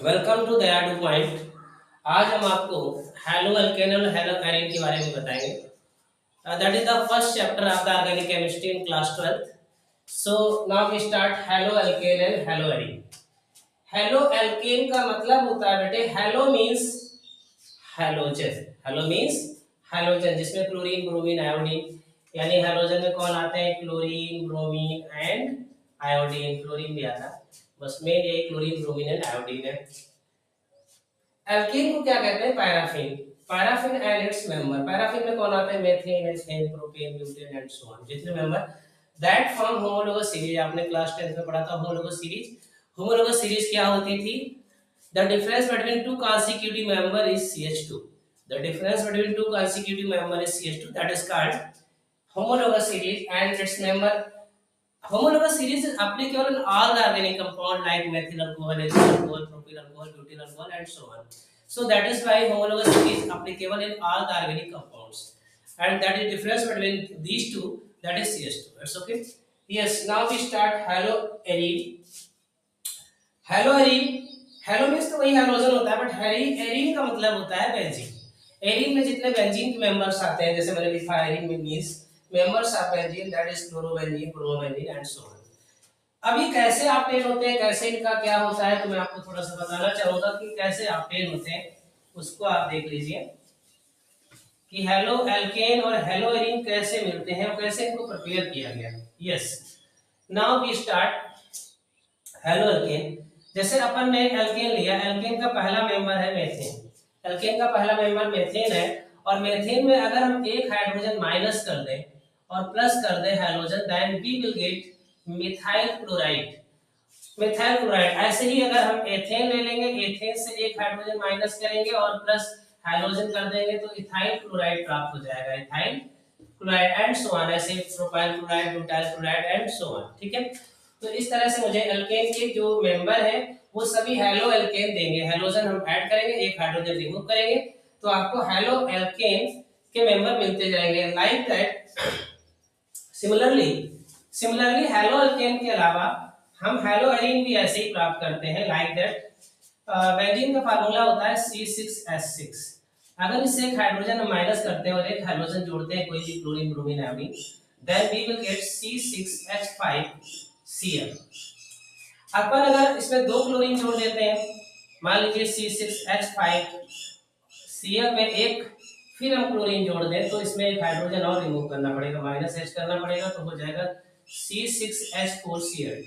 Welcome to Daya to point. आज हम आपको हेलो अल्केन और हेलो एरीन के बारे में बताएंगे। That is the first chapter of the organic chemistry in class 12th। So now we start haloalkane and haloarene. Haloalkane का मतलब होता है बेटे, halo means halogen. Halo means halogen, जिसमें क्लोरीन, ब्रोमीन, आयोडीन, यानी halogen में कौन आते हैं? Chlorine, bromine and iodine. Chlorine भी आता है, बस मेन यही क्लोरीन, ब्रोमीन एंड आयोडीन है। एल्कीन को क्या कहते हैं? Paraffin. Paraffin and its member. Paraffin में कौन आता है? Methane, ethane, propane, butane and so on. जितने member that form homologous series. आपने क्लास 10th में पढ़ा था होमोलोगस सीरीज। होमोलोगस सीरीज क्या होती थी? The difference between two consecutive member is CH2। the difference between two consecutive member is CH2, that is called homologous series and its member. Homologous series is applicable in all the organic compound like methyl alcohol, ethyl alcohol, propyl alcohol, butyl alcohol and so on. So that is why homologous series is applicable in all the organic compounds. And that is difference between these two, that is CH2. That's okay. Yes, now we start haloarine. Haloarine, hello means तो वही hydrogen होता है, but arene का मतलब होता है benzene. Arene में जितने बेंजीन के मेंबर्स आते हैं, जैसे मैंने लिखा एरीन में means members of benzene, that is chlorobenzene, bromobenzene and so on. अभी कैसे ऑप्टेन होते हैं, कैसे इनका क्या होता है, तो मैं आपको थोड़ा सा बताना चाहूंगा कि कैसे ऑप्टेन होते हैं। उसको आप देख लीजिए कि हेलो एल्केन और हेलो एरीन कैसे मिलते हैं और कैसे इनको प्रिपेयर किया गया। Yes, now we start haloalkane. जैसे अपन ने एल्केन लिया, एल्केन का पहला मेंबर है मेथेन। एल्केन का पहला मेंबर मेथेन है, और मेथेन में अगर हम एक हाइड्रोजन माइनस कर दें और प्लस कर दें hydrogen, then we will get methyl chloride. Methyl chloride. ऐसे ही अगर हम एथेन ले लेंगे, एथेन से एक हाइड्रोजन माइनस करेंगे और प्लस हाइड्रोजन कर देंगे तो इथाइल क्लोराइड प्राप्त हो जाएगा, ethyl chloride and so on. ऐसे propyl chloride, butyl chloride and so on. ठीक है, तो इस तरह से मुझे एल्केन के जो मेंबर है वो सभी हेलो एल्केन देंगे। हाइड्रोजन हम ऐड करेंगे, एक हाइड्रोजन रिमूव करेंगे, तो आपको हेलो एल्केन के मेंबर मिलते जाएंगे। Like that similarly halo alkane के अलावा हम हेलो एरीन भी ऐसे ही प्राप्त करते हैं। लाइक दैट बेंजीन का फार्मूला होता है C6H6। अगर इससे एक हाइड्रोजन हम माइनस करते हैं और एक हाइड्रोजन जोड़ते हैं, कोई भी chlorine, bromine, iodine, then we will get C6H5Cl। अपन अगर इसमें दो क्लोरीन जोड़ देते हैं, मान लीजिए C6H5Cl में एक फिर हम क्लोरीन जोड़ दें, तो इसमें एक हाइड्रोजन और रिमूव करना पड़ेगा, माइनस H करना पड़ेगा, तो हो जाएगा C6H4Cl।